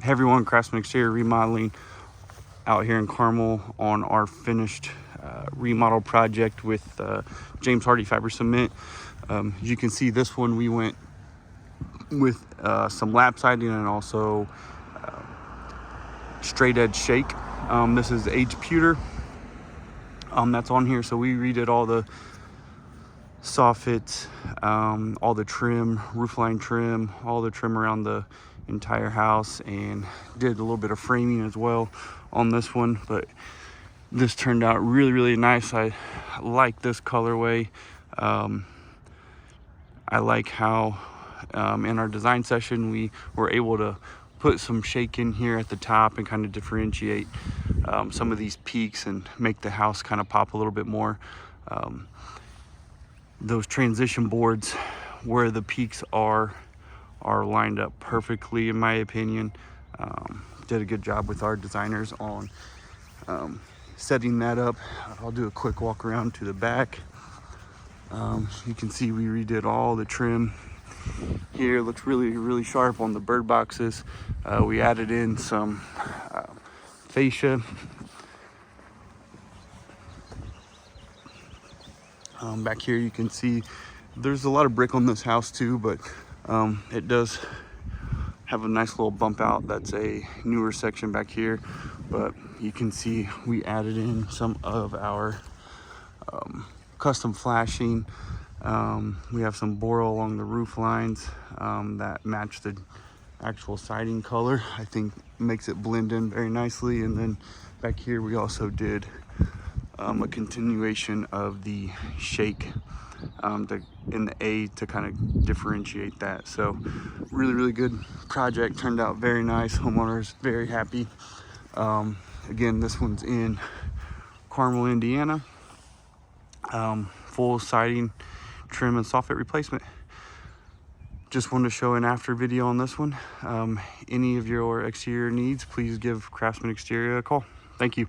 Hey everyone, Craftsman Exterior Remodeling out here in Carmel on our finished remodel project with James Hardie fiber cement. As you can see, this one we went with some lap siding and also straight edge shake. This is aged pewter that's on here, so we redid all the soffits, all the trim, roofline trim, all the trim around the entire house, and did a little bit of framing as well on this one. But this turned out really nice. I like this colorway. I like how in our design session we were able to put some shake in here at the top and kind of differentiate some of these peaks and make the house kind of pop a little bit more. Those transition boards where the peaks are lined up perfectly, in my opinion. Did a good job with our designers on setting that up. I'll do a quick walk around to the back. You can see we redid all the trim here. It looks really sharp on the bird boxes. We added in some fascia. Back here you can see there's a lot of brick on this house too, but it does have a nice little bump out. That's a newer section back here, but you can see we added in some of our custom flashing. We have some boral along the roof lines that match the actual siding color. I think makes it blend in very nicely. And then back here we also did a continuation of the shake in the A to kind of differentiate that. So really good project. Turned out very nice. Homeowners very happy. Again, this one's in Carmel, Indiana. Full siding, trim, and soffit replacement. Just wanted to show an after video on this one. Any of your exterior needs, please give Craftsman Exterior a call. Thank you.